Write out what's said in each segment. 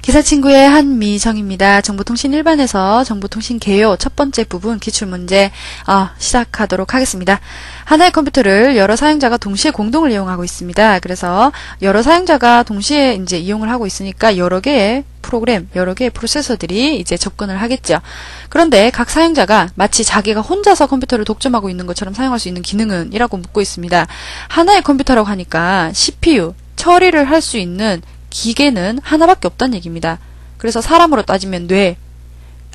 기사친구의 한미정입니다. 정보통신 일반에서 정보통신 개요 첫 번째 부분 기출문제 시작하도록 하겠습니다. 하나의 컴퓨터를 여러 사용자가 동시에 공동을 이용하고 있습니다. 그래서 여러 사용자가 동시에 이제 이용을 하고 있으니까 여러 개의 프로그램, 여러 개의 프로세서들이 이제 접근을 하겠죠. 그런데 각 사용자가 마치 자기가 혼자서 컴퓨터를 독점하고 있는 것처럼 사용할 수 있는 기능은? 이라고 묻고 있습니다. 하나의 컴퓨터라고 하니까 CPU, 처리를 할 수 있는 기계는 하나밖에 없다는 얘기입니다. 그래서 사람으로 따지면 뇌,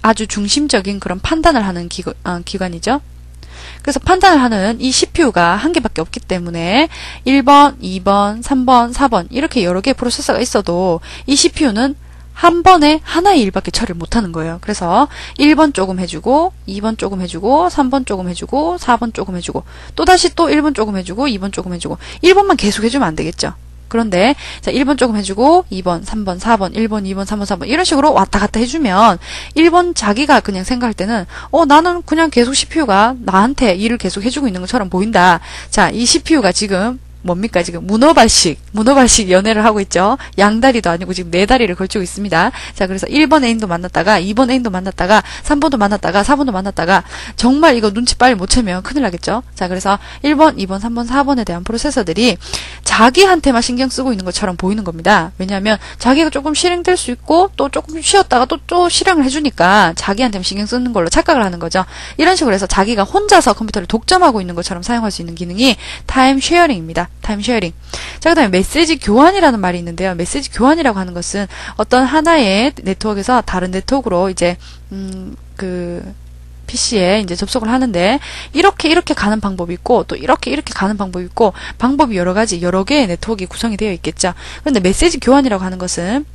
아주 중심적인 그런 판단을 하는 기관이죠. 그래서 판단을 하는 이 CPU가 한 개밖에 없기 때문에 1번, 2번, 3번, 4번 이렇게 여러 개의 프로세서가 있어도 이 CPU는 한 번에 하나의 일밖에 처리를 못하는 거예요. 그래서 1번 조금 해주고 2번 조금 해주고 3번 조금 해주고 4번 조금 해주고 또다시 또 1번 조금 해주고 2번 조금 해주고 1번만 계속 해주면 안 되겠죠. 그런데 자 1번 조금 해주고 2번, 3번, 4번, 1번, 2번, 3번, 4번 이런 식으로 왔다 갔다 해주면 1번 자기가 그냥 생각할 때는 나는 그냥 계속 CPU가 나한테 일을 계속 해주고 있는 것처럼 보인다. 자, 이 CPU가 지금 뭡니까? 지금 문어발식 연애를 하고 있죠. 양다리도 아니고 지금 네 다리를 걸치고 있습니다. 자, 그래서 1번 애인도 만났다가 2번 애인도 만났다가 3번도 만났다가 4번도 만났다가 정말 이거 눈치 빨리 못 채면 큰일 나겠죠. 자, 그래서 1번, 2번, 3번, 4번에 대한 프로세서들이 자기한테만 신경 쓰고 있는 것처럼 보이는 겁니다. 왜냐하면 자기가 조금 실행될 수 있고 또 조금 쉬었다가 또 실행을 해주니까 자기한테만 신경 쓰는 걸로 착각을 하는 거죠. 이런 식으로 해서 자기가 혼자서 컴퓨터를 독점하고 있는 것처럼 사용할 수 있는 기능이 타임 쉐어링입니다. 타임 쉐어링. 자, 그 다음에 메시지 교환이라는 말이 있는데요. 메시지 교환이라고 하는 것은 어떤 하나의 네트워크에서 다른 네트워크로 이제 PC에 이제 접속을 하는데 이렇게 가는 방법이 있고 또 이렇게 가는 방법이 있고 방법이 여러 가지 여러 개의 네트워크가 구성이 되어 있겠죠. 그런데 메시지 교환이라고 하는 것은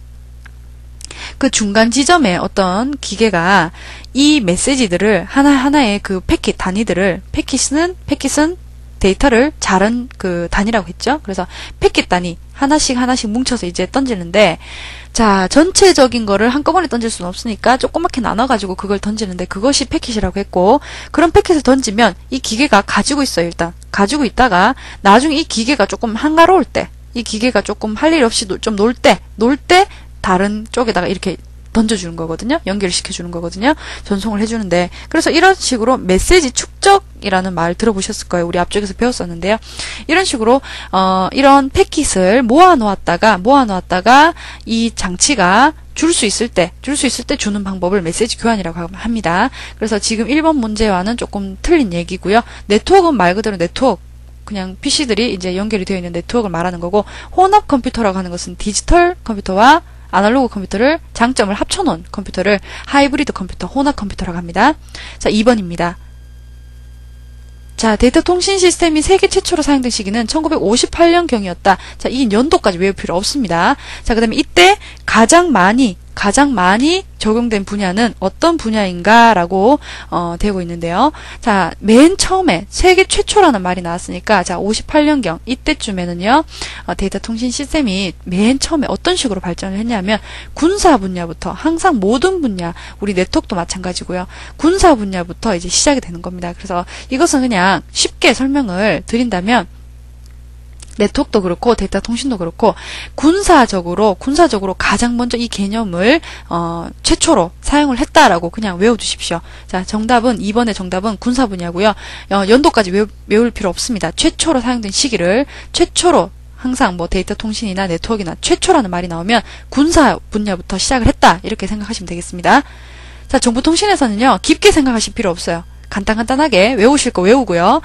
그 중간 지점에 어떤 기계가 이 메시지들을 하나하나의 그 패킷 단위들을 패킷은 데이터를 자른 그 단위라고 했죠. 그래서 패킷 단위 하나씩 뭉쳐서 이제 던지는데 자, 전체적인 거를 한꺼번에 던질 수는 없으니까 조그맣게 나눠가지고 그걸 던지는데 그것이 패킷이라고 했고 그런 패킷을 던지면 이 기계가 가지고 있어요. 일단 가지고 있다가 나중에 이 기계가 조금 한가로울 때 이 기계가 조금 할 일 없이 좀 놀 때 다른 쪽에다가 이렇게 던져주는 거거든요. 연결을 시켜주는 거거든요. 전송을 해주는데 그래서 이런 식으로 메시지 축적이라는 말 들어보셨을 거예요. 우리 앞쪽에서 배웠었는데요. 이런 식으로 이런 패킷을 모아놓았다가 이 장치가 줄 수 있을 때 주는 방법을 메시지 교환이라고 합니다. 그래서 지금 1번 문제와는 조금 틀린 얘기고요. 네트워크는 말 그대로 네트워크 그냥 PC들이 이제 연결이 되어 있는 네트워크를 말하는 거고 혼합 컴퓨터라고 하는 것은 디지털 컴퓨터와 아날로그 컴퓨터를 장점을 합쳐놓은 컴퓨터를 하이브리드 컴퓨터, 혼합 컴퓨터라고 합니다. 자, 2번입니다. 자, 데이터 통신 시스템이 세계 최초로 사용된 시기는 1958년경이었다. 자, 이 연도까지 외울 필요 없습니다. 자, 그 다음에 이때 가장 많이 적용된 분야는 어떤 분야인가라고 되고 있는데요. 자, 맨 처음에 세계 최초라는 말이 나왔으니까 자, 58년경 이때쯤에는요. 데이터 통신 시스템이 맨 처음에 어떤 식으로 발전을 했냐면 군사 분야부터 항상 모든 분야, 우리 네트워크도 마찬가지고요. 군사 분야부터 이제 시작이 되는 겁니다. 그래서 이것은 그냥 쉽게 설명을 드린다면 네트워크도 그렇고 데이터 통신도 그렇고 군사적으로 가장 먼저 이 개념을 최초로 사용을 했다라고 그냥 외워두십시오. 자, 정답은 2번의 정답은 군사 분야고요. 연도까지 외울 필요 없습니다. 최초로 사용된 시기를 최초로 항상 뭐 데이터 통신이나 네트워크나 최초라는 말이 나오면 군사 분야부터 시작을 했다 이렇게 생각하시면 되겠습니다. 자, 정보통신에서는요 깊게 생각하실 필요 없어요. 간단하게 외우실 거 외우고요.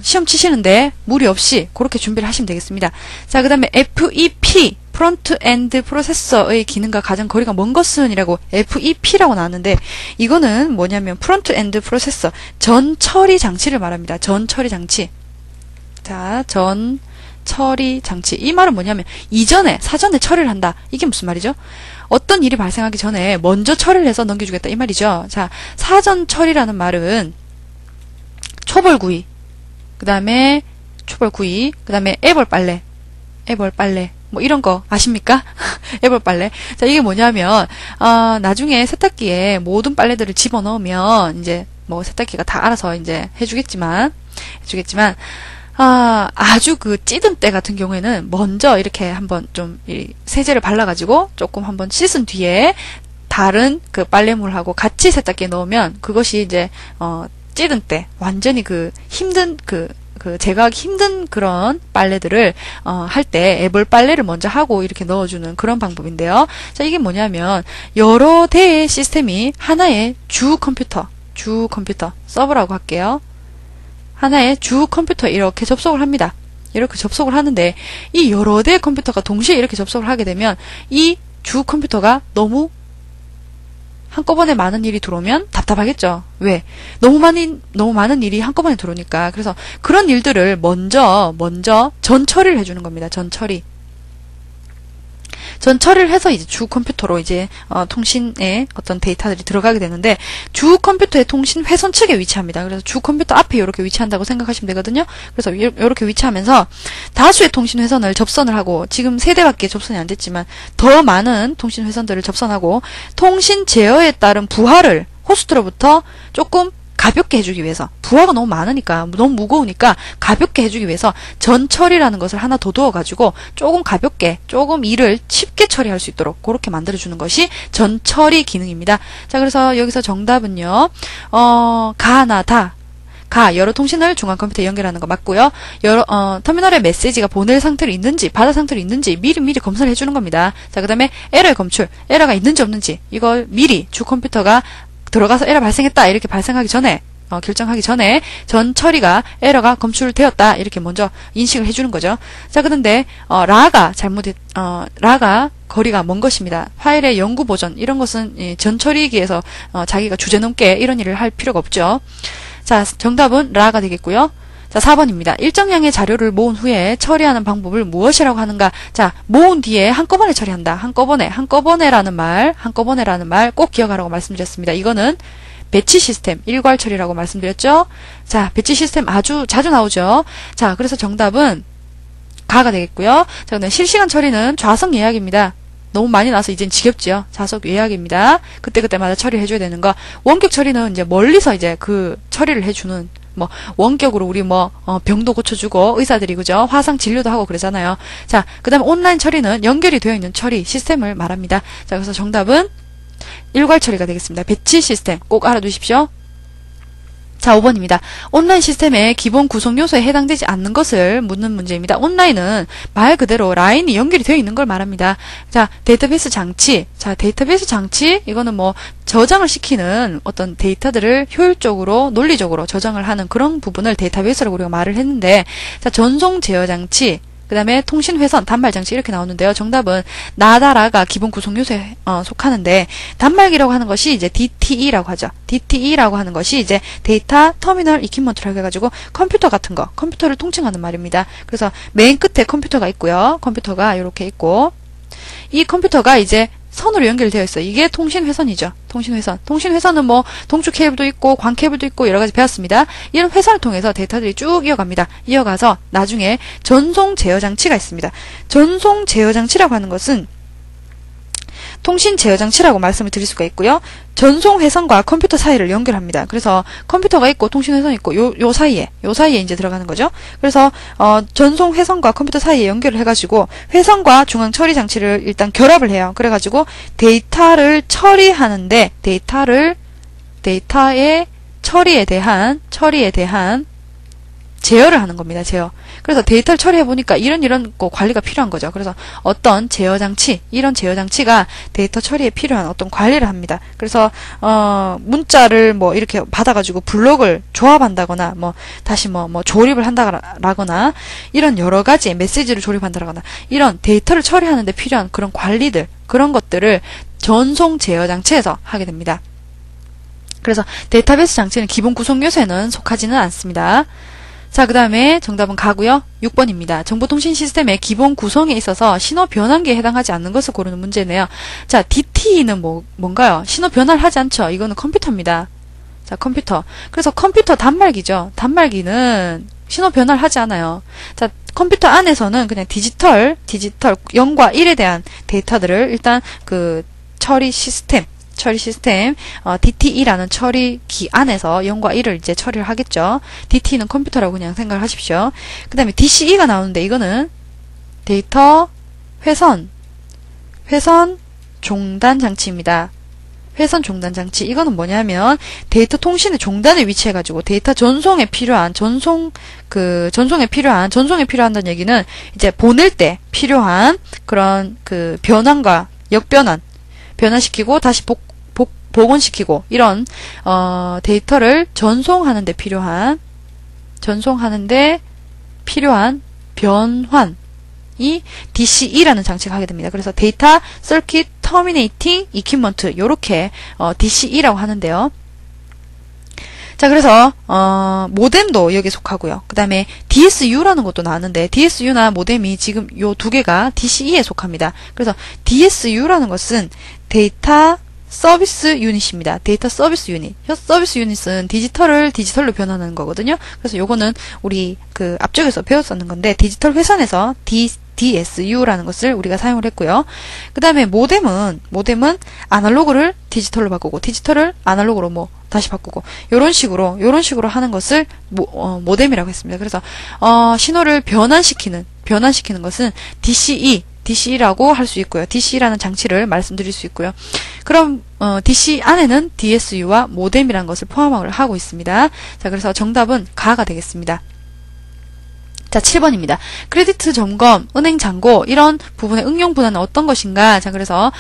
시험 치시는데 무리 없이 그렇게 준비를 하시면 되겠습니다. 자, 그 다음에 FEP, 프론트 엔드 프로세서의 기능과 가장 거리가 먼 것은 이라고 FEP라고 나왔는데 이거는 뭐냐면 프론트 엔드 프로세서, 전 처리 장치를 말합니다. 전 처리 장치. 자, 전 처리 장치. 이 말은 뭐냐면 사전에 처리를 한다. 이게 무슨 말이죠? 어떤 일이 발생하기 전에 먼저 처리를 해서 넘겨주겠다 이 말이죠. 자, 사전 처리라는 말은 초벌구이, 그 다음에 애벌 빨래 뭐 이런 거 아십니까? 애벌 빨래. 자, 이게 뭐냐면 나중에 세탁기에 모든 빨래들을 집어넣으면 이제 뭐 세탁기가 다 알아서 이제 해주겠지만 아주 그 찌든 때 같은 경우에는 먼저 이렇게 한번 좀 세제를 발라가지고 조금 한번 씻은 뒤에 다른 그 빨래물하고 같이 세탁기에 넣으면 그것이 이제 찌든 때 완전히 그 힘든 그 제거하기 힘든 그런 빨래들을 할 때 애벌 빨래를 먼저 하고 이렇게 넣어주는 그런 방법인데요. 자, 이게 뭐냐면 여러 대의 시스템이 하나의 주 컴퓨터 서버라고 할게요. 하나의 주 컴퓨터에 이렇게 접속을 합니다. 이렇게 접속을 하는데 이 여러 대의 컴퓨터가 동시에 이렇게 접속을 하게 되면 이 주 컴퓨터가 너무 한꺼번에 많은 일이 들어오면 답답하겠죠. 왜? 너무 많은 일이 한꺼번에 들어오니까. 그래서 그런 일들을 먼저 전 처리를 해주는 겁니다. 전 처리를 해서 이제 주 컴퓨터로 이제 통신에 어떤 데이터들이 들어가게 되는데 주 컴퓨터의 통신 회선 측에 위치합니다. 그래서 주 컴퓨터 앞에 이렇게 위치한다고 생각하시면 되거든요. 그래서 이렇게 위치하면서 다수의 통신 회선을 접선을 하고 지금 3대밖에 접선이 안 됐지만 더 많은 통신 회선들을 접선하고 통신 제어에 따른 부하를 호스트로부터 조금 가볍게 해주기 위해서 부하가 너무 많으니까 너무 무거우니까 가볍게 해주기 위해서 전 처리라는 것을 하나 더 두어가지고 조금 가볍게 조금 일을 쉽게 처리할 수 있도록 그렇게 만들어주는 것이 전 처리 기능입니다. 자, 그래서 여기서 정답은요. 가나 다 여러 통신을 중앙 컴퓨터에 연결하는 거 맞고요. 터미널에 메시지가 보낼 상태로 있는지 받을 상태로 있는지 미리 검사를 해주는 겁니다. 자, 그 다음에 에러의 검출, 에러가 있는지 없는지 이걸 미리 주 컴퓨터가 들어가서 에러 발생했다 이렇게 발생하기 전에 결정하기 전에 전 처리가 에러가 검출되었다 이렇게 먼저 인식을 해주는 거죠. 자, 그런데 라가 거리가 먼 것입니다. 파일의 영구 보존 이런 것은 전 처리기에서 자기가 주제 넘게 이런 일을 할 필요가 없죠. 자, 정답은 라가 되겠고요. 자, 4번입니다. 일정량의 자료를 모은 후에 처리하는 방법을 무엇이라고 하는가? 자, 모은 뒤에 한꺼번에 처리한다. 한꺼번에라는 말 꼭 기억하라고 말씀드렸습니다. 이거는 배치 시스템, 일괄 처리라고 말씀드렸죠? 자, 배치 시스템 아주 자주 나오죠? 자, 그래서 정답은 가가 되겠고요. 자, 그다음 실시간 처리는 좌석 예약입니다. 너무 많이 나와서 이젠 지겹지요? 좌석 예약입니다. 그때마다 처리해줘야 되는 거. 원격 처리는 이제 멀리서 이제 그 처리를 해주는 원격으로 우리 병도 고쳐주고 의사들이 그죠? 화상 진료도 하고 그러잖아요. 자, 그 다음에 온라인 처리는 연결이 되어 있는 처리 시스템을 말합니다. 자, 그래서 정답은 일괄 처리가 되겠습니다. 배치 시스템 꼭 알아두십시오. 자, 5번입니다. 온라인 시스템의 기본 구성 요소에 해당되지 않는 것을 묻는 문제입니다. 온라인은 말 그대로 라인이 연결이 되어 있는 걸 말합니다. 자, 데이터베이스 장치. 자, 데이터베이스 장치 이거는 저장을 시키는 어떤 데이터들을 효율적으로 논리적으로 저장을 하는 그런 부분을 데이터베이스라고 우리가 말을 했는데, 자, 전송 제어 장치, 그 다음에 통신 회선, 단말 장치 이렇게 나오는데요. 정답은 나다라가 기본 구성 요소에 속하는데 단말기라고 하는 것이 이제 DTE라고 하죠. DTE라고 하는 것이 이제 데이터 터미널 이퀴먼트라고 해가지고 컴퓨터 같은 거, 컴퓨터를 통칭하는 말입니다. 그래서 맨 끝에 컴퓨터가 있고요. 컴퓨터가 이렇게 있고 이 컴퓨터가 이제 선으로 연결되어 있어요. 이게 통신 회선이죠. 통신 회선. 통신 회선은 동축 케이블도 있고 광 케이블도 있고 여러 가지 배웠습니다. 이런 회선을 통해서 데이터들이 쭉 이어갑니다. 이어가서 나중에 전송 제어 장치가 있습니다. 전송 제어 장치라고 하는 것은 통신 제어 장치라고 말씀을 드릴 수가 있고요. 전송 회선과 컴퓨터 사이를 연결합니다. 그래서 컴퓨터가 있고 통신 회선이 있고 요 사이에 이제 들어가는 거죠. 그래서 전송 회선과 컴퓨터 사이에 연결을 해가지고 회선과 중앙 처리 장치를 일단 결합을 해요. 그래가지고 데이터를 처리하는데 데이터의 처리에 대한 제어를 하는 겁니다. 제어. 그래서 데이터를 처리해 보니까 이런 관리가 필요한 거죠. 그래서 어떤 제어 장치, 이런 제어 장치가 데이터 처리에 필요한 어떤 관리를 합니다. 그래서 문자를 이렇게 받아가지고 블록을 조합한다거나 다시 조립을 한다거나 이런 여러 가지 메시지를 조립한다거나 이런 데이터를 처리하는 데 필요한 그런 관리들, 그런 것들을 전송 제어 장치에서 하게 됩니다. 그래서 데이터베이스 장치는 기본 구성 요소에는 속하지는 않습니다. 자, 그 다음에 정답은 가고요. 6번입니다. 정보통신 시스템의 기본 구성에 있어서 신호 변환기에 해당하지 않는 것을 고르는 문제네요. 자, DTE는 뭔가요? 신호 변화를 하지 않죠. 이거는 컴퓨터입니다. 자, 컴퓨터. 그래서 컴퓨터 단말기죠. 단말기는 신호 변화를 하지 않아요. 자, 컴퓨터 안에서는 그냥 디지털 0과 1에 대한 데이터들을 일단 그 처리 시스템, 처리 시스템, DTE라는 처리기 안에서 0과 1을 이제 처리를 하겠죠. DT는 컴퓨터라고 그냥 생각을 하십시오. 그 다음에 DCE가 나오는데 이거는 데이터 회선 종단 장치입니다. 회선 종단 장치. 이거는 뭐냐면 데이터 통신의 종단을 위치해가지고 데이터 전송에 필요한 전송에 필요한다는 얘기는 이제 보낼 때 필요한 그런 그 변환과 역변환, 변환시키고 다시 복원시키고 이런 데이터를 전송하는데 필요한 변환 이 DCE라는 장치가 하게 됩니다. 그래서 데이터 서킷 터미네이팅 이퀴먼트 요렇게 DCE라고 하는데요. 자, 그래서 모뎀도 여기에 속하고요. 그 다음에 DSU라는 것도 나왔는데 DSU나 모뎀이 지금 요 두 개가 DCE에 속합니다. 그래서 DSU라는 것은 데이터 서비스 유닛입니다. 데이터 서비스 유닛. 서비스 유닛은 디지털을 디지털로 변환하는 거거든요. 그래서 요거는 우리 그 앞쪽에서 배웠었는 건데 디지털 회선에서 DSU라는 것을 우리가 사용을 했고요. 그 다음에 모뎀은 아날로그를 디지털로 바꾸고 디지털을 아날로그로 뭐 다시 바꾸고 요런 식으로 하는 것을 모뎀이라고 했습니다. 그래서 신호를 변환시키는 것은 DCE라고 할 수 있고요. DCE라는 장치를 말씀드릴 수 있고요. 그럼 DC 안에는 DSU와 모뎀이라는 것을 포함을 하고 있습니다. 자, 그래서 정답은 가가 되겠습니다. 자, 7번입니다. 크레디트 점검, 은행 잔고 이런 부분의 응용 분야는 어떤 것인가? 자, 그래서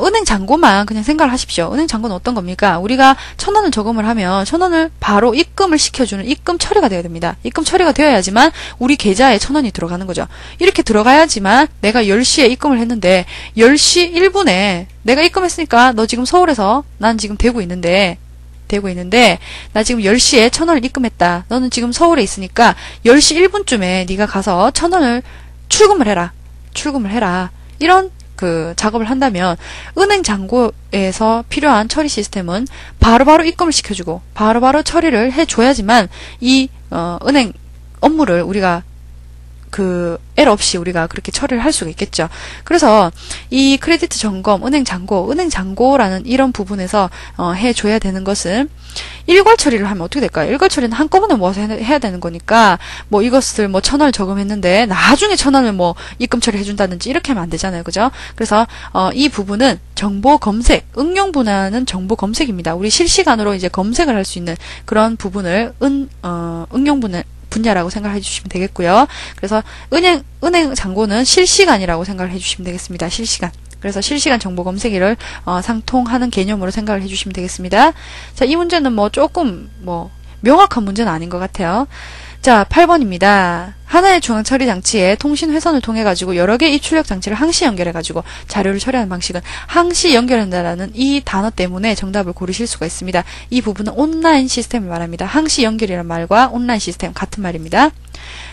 은행 잔고만 그냥 생각을 하십시오. 은행 잔고는 어떤 겁니까? 우리가 1,000원을 저금을 하면 1,000원을 바로 입금을 시켜주는 입금 처리가 되어야 됩니다. 입금 처리가 되어야지만 우리 계좌에 1,000원이 들어가는 거죠. 이렇게 들어가야지만 내가 10시에 입금을 했는데 10시 1분에 내가 입금했으니까 너 지금 서울에서 난 지금 대구 있는데 나 지금 10시에 1,000원을 입금했다. 너는 지금 서울에 있으니까 10시 1분쯤에 네가 가서 1,000원을 출금을 해라. 이런 그 작업을 한다면 은행 잔고에서 필요한 처리 시스템은 바로바로 입금을 시켜주고 바로바로 처리를 해줘야지만 이 은행 업무를 우리가 그 에러 없이 우리가 그렇게 처리를 할 수가 있겠죠. 그래서 이 크레디트 점검, 은행 잔고라는 이런 부분에서 해줘야 되는 것은 일괄 처리를 하면 어떻게 될까요? 일괄 처리는 한꺼번에 모아서 해야 되는 거니까 뭐 이것을 뭐 1,000원을 저금했는데 나중에 1,000원을 뭐 입금 처리해준다든지 이렇게 하면 안 되잖아요. 그죠? 그래서 이 부분은 정보 검색, 응용 분야는 정보 검색입니다. 우리 실시간으로 이제 검색을 할 수 있는 그런 부분을 응용 분야라고 생각해 주시면 되겠고요. 그래서 은행 잔고는 실시간이라고 생각을 해 주시면 되겠습니다. 실시간. 그래서 실시간 정보 검색기를 상통하는 개념으로 생각을 해 주시면 되겠습니다. 자, 이 문제는 뭐 조금 명확한 문제는 아닌 것 같아요. 자, 8번입니다. 하나의 중앙 처리 장치에 통신 회선을 통해 가지고 여러 개의 입출력 장치를 항시 연결해 가지고 자료를 처리하는 방식은 항시 연결한다라는 이 단어 때문에 정답을 고르실 수가 있습니다. 이 부분은 온라인 시스템을 말합니다. 항시 연결이라는 말과 온라인 시스템 같은 말입니다.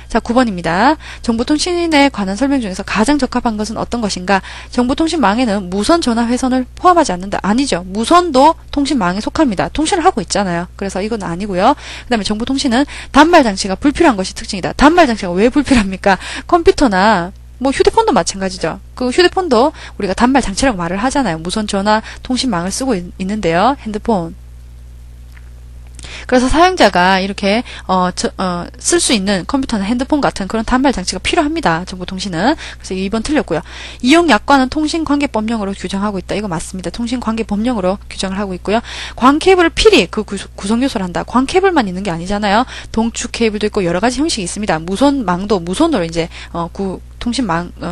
자, 9번입니다. 정보통신에 관한 설명 중에서 가장 적합한 것은 어떤 것인가? 정보통신망에는 무선 전화 회선을 포함하지 않는다. 아니죠. 무선도 통신망에 속합니다. 통신을 하고 있잖아요. 그래서 이건 아니고요. 그 다음에 정보통신은 단말장치가 불필요한 것이 특징이다. 단말장치가 왜 불필요합니까? 컴퓨터나 뭐 휴대폰도 마찬가지죠. 그 휴대폰도 우리가 단말장치라고 말을 하잖아요. 무선 전화 통신망을 쓰고 있는데요. 핸드폰. 그래서 사용자가 이렇게 쓸 수 있는 컴퓨터나 핸드폰 같은 그런 단말 장치가 필요합니다. 정보통신은. 그래서 2번 틀렸고요. 이용약관은 통신관계법령으로 규정하고 있다. 이거 맞습니다. 통신관계법령으로 규정을 하고 있고요. 광케이블을 필히 그 구성요소를 한다. 광케이블만 있는 게 아니잖아요. 동축 케이블도 있고 여러 가지 형식이 있습니다. 무선망도 무선으로 이제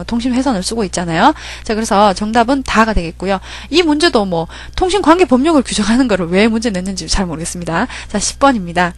통신 회선을 쓰고 있잖아요. 자, 그래서 정답은 다가 되겠고요. 이 문제도 뭐 통신관계법령을 규정하는 거를 왜 문제 냈는지 잘 모르겠습니다. 자, 10번입니다.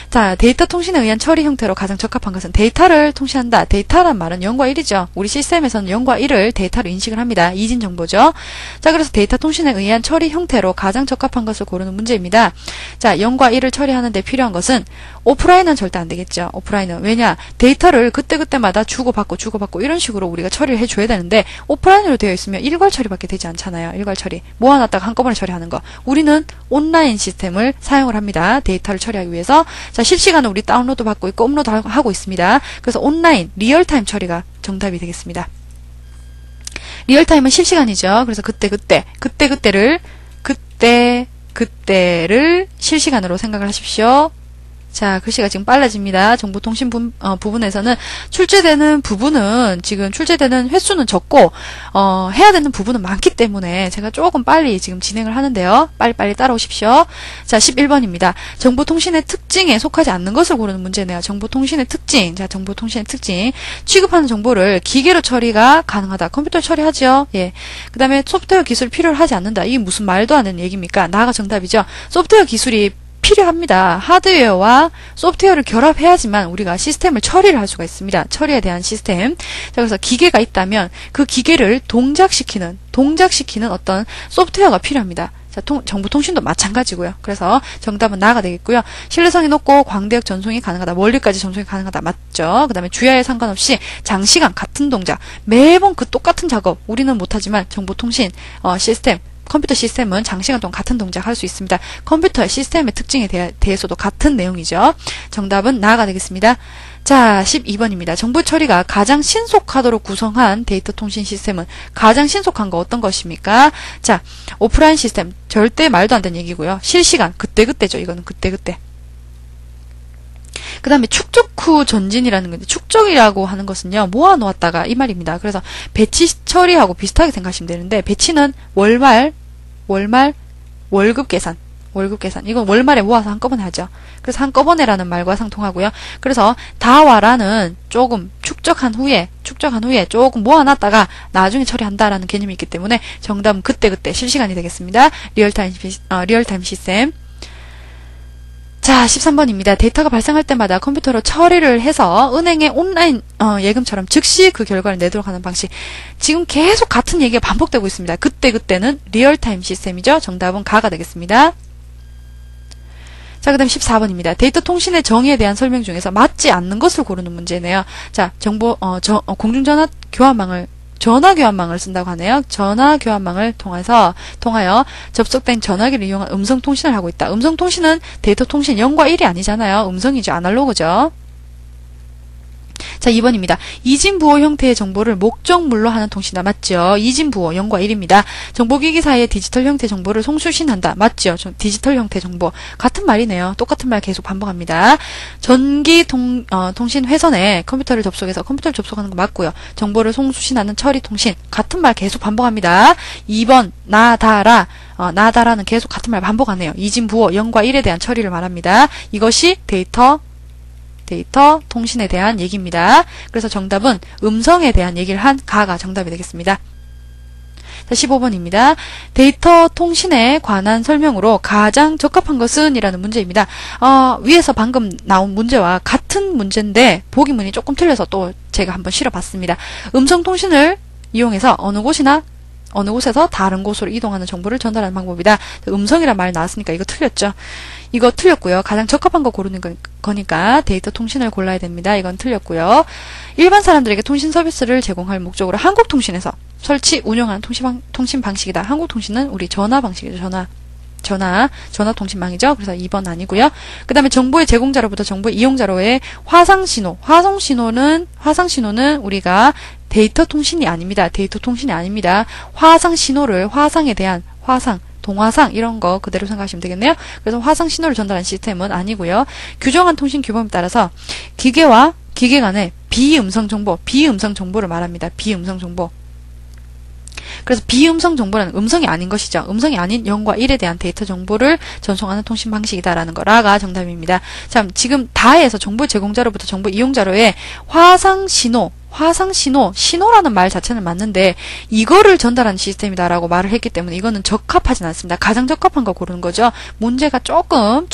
자, 데이터 통신에 의한 처리 형태로 가장 적합한 것은 데이터를 통신한다. 데이터란 말은 0과 1이죠. 우리 시스템에서는 0과 1을 데이터로 인식을 합니다. 이진 정보죠. 자, 그래서 데이터 통신에 의한 처리 형태로 가장 적합한 것을 고르는 문제입니다. 자, 0과 1을 처리하는 데 필요한 것은 오프라인은 절대 안 되겠죠. 오프라인은. 왜냐? 데이터를 그때그때마다 주고받고 이런 식으로 우리가 처리를 해줘야 되는데 오프라인으로 되어 있으면 일괄 처리밖에 되지 않잖아요. 일괄 처리. 모아놨다가 한꺼번에 처리하는 거. 우리는 온라인 시스템을 사용을 합니다. 데이터를 처리하기 위해서. 자, 실시간으로 우리 다운로드 받고 있고 업로드 하고 있습니다. 그래서 온라인, 리얼타임 처리가 정답이 되겠습니다. 리얼타임은 실시간이죠. 그래서 그때그때를 그때를 실시간으로 생각을 하십시오. 자, 글씨가 지금 빨라집니다. 정보통신 부분에서는 출제되는 부분은 지금 출제되는 횟수는 적고 해야 되는 부분은 많기 때문에 제가 조금 빨리 지금 진행을 하는데요. 빨리빨리 따라오십시오. 자, 11번입니다. 정보통신의 특징에 속하지 않는 것을 고르는 문제네요. 정보통신의 특징. 자, 정보통신의 특징. 취급하는 정보를 기계로 처리가 가능하다. 컴퓨터 처리하죠. 예. 그 다음에 소프트웨어 기술이 필요를 하지 않는다. 이게 무슨 말도 안 되는 얘기입니까? 나가 정답이죠. 소프트웨어 기술이 필요합니다. 하드웨어와 소프트웨어를 결합해야지만 우리가 시스템을 처리를 할 수가 있습니다. 처리에 대한 시스템. 자, 그래서 기계가 있다면 그 기계를 동작시키는 어떤 소프트웨어가 필요합니다. 자, 정보통신도 마찬가지고요. 그래서 정답은 나가 되겠고요. 신뢰성이 높고 광대역 전송이 가능하다. 멀리까지 전송이 가능하다. 맞죠? 그 다음에 주야에 상관없이 장시간 같은 동작, 매번 그 똑같은 작업 우리는 못하지만 정보통신 시스템, 컴퓨터 시스템은 장시간 동안 같은 동작을 할 수 있습니다. 컴퓨터의 시스템의 특징에 대해서도 같은 내용이죠. 정답은 나가 되겠습니다. 자, 12번입니다. 정보 처리가 가장 신속하도록 구성한 데이터 통신 시스템은 가장 신속한 거 어떤 것입니까? 자, 오프라인 시스템. 절대 말도 안 되는 얘기고요. 실시간. 그때그때죠. 이거는 그때그때. 그 다음에 축적 후 전진이라는 건데, 축적이라고 하는 것은요, 모아놓았다가 이 말입니다. 그래서 배치 처리하고 비슷하게 생각하시면 되는데, 배치는 월말, 월급 계산. 이건 월말에 모아서 한꺼번에 하죠. 그래서 한꺼번에라는 말과 상통하고요. 그래서 다와라는 조금 축적한 후에 조금 모아놨다가 나중에 처리한다라는 개념이 있기 때문에 정답은 그때그때 실시간이 되겠습니다. 리얼타임 시스템. 자, 13번입니다. 데이터가 발생할 때마다 컴퓨터로 처리를 해서 은행의 온라인 예금처럼 즉시 그 결과를 내도록 하는 방식. 지금 계속 같은 얘기가 반복되고 있습니다. 그때는 리얼타임 시스템이죠. 정답은 가가 되겠습니다. 자, 그 다음 14번입니다. 데이터 통신의 정의에 대한 설명 중에서 맞지 않는 것을 고르는 문제네요. 자, 공중전화 교환망을 쓴다고 하네요. 전화 교환망을 통하여 접속된 전화기를 이용한 음성 통신을 하고 있다. 음성 통신은 데이터 통신 0과 1이 아니잖아요. 음성이죠. 아날로그죠. 자, 2번입니다. 이진부호 형태의 정보를 목적물로 하는 통신이다. 맞죠? 이진부호 0과 1입니다. 정보기기 사이의 디지털 형태 정보를 송수신한다. 맞죠? 디지털 형태 정보. 같은 말이네요. 똑같은 말 계속 반복합니다. 전기 통신 회선에 컴퓨터를 접속하는 거 맞고요. 정보를 송수신하는 처리 통신. 같은 말 계속 반복합니다. 2번 나다라는 계속 같은 말 반복하네요. 이진부호 0과 1에 대한 처리를 말합니다. 이것이 데이터 통신에 대한 얘기입니다. 그래서 정답은 음성에 대한 얘기를 한 가가 정답이 되겠습니다. 자, 15번입니다. 데이터 통신에 관한 설명으로 가장 적합한 것은? 이라는 문제입니다. 위에서 방금 나온 문제와 같은 문제인데 보기문이 조금 틀려서 또 제가 한번 실어봤습니다. 음성 통신을 이용해서 어느 곳에서 다른 곳으로 이동하는 정보를 전달하는 방법이다. 음성이란 말 나왔으니까 이거 틀렸죠. 이거 틀렸고요. 가장 적합한 거 고르는 거니까 데이터 통신을 골라야 됩니다. 이건 틀렸고요. 일반 사람들에게 통신 서비스를 제공할 목적으로 한국통신에서 설치, 운영하는 통신 방식이다. 한국통신은 우리 전화 방식이죠. 전화 통신망이죠. 그래서 2번 아니고요. 그 다음에 정보의 제공자로부터 정보의 이용자로의 화상신호는 우리가 데이터 통신이 아닙니다. 화상에 대한 동화상 이런 거 그대로 생각하시면 되겠네요. 그래서 화상 신호를 전달하는 시스템은 아니고요. 규정한 통신 규범에 따라서 기계와 기계 간의 비음성 정보를 말합니다. 비음성 정보. 그래서 비음성 정보라는 음성이 아닌 것이죠. 음성이 아닌 0과 1에 대한 데이터 정보를 전송하는 통신 방식이다라는 거라가 정답입니다. 자, 지금 다에서 정보 제공자로부터 정보 이용자로의 신호라는 말 자체는 맞는데 이거를 전달하는 시스템이다라고 말을 했기 때문에 이거는 적합하진 않습니다. 가장 적합한 거 고르는 거죠. 문제가 조금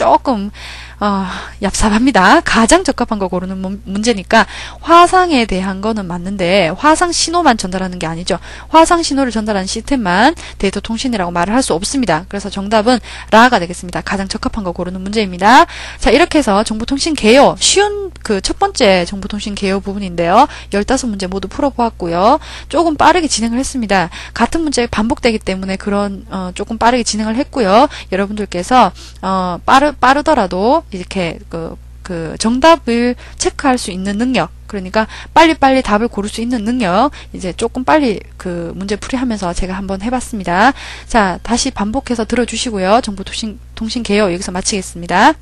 얍삽합니다. 가장 적합한 거 고르는 문제니까 화상에 대한 거는 맞는데 화상 신호만 전달하는 게 아니죠. 화상 신호를 전달하는 시스템만 데이터 통신이라고 말을 할 수 없습니다. 그래서 정답은 라가 되겠습니다. 가장 적합한 거 고르는 문제입니다. 자, 이렇게 해서 정보통신 개요, 쉬운 그 첫 번째 정보통신 개요 부분인데요. 15문제 모두 풀어보았고요. 조금 빠르게 진행을 했습니다. 같은 문제 반복되기 때문에 그런 조금 빠르게 진행을 했고요. 여러분들께서 빠르더라도 이렇게 그 그 정답을 체크할 수 있는 능력, 그러니까 빨리빨리 답을 고를 수 있는 능력, 이제 조금 빨리 그 문제 풀이하면서 제가 한번 해봤습니다. 자, 다시 반복해서 들어주시고요. 정보통신개요 여기서 마치겠습니다.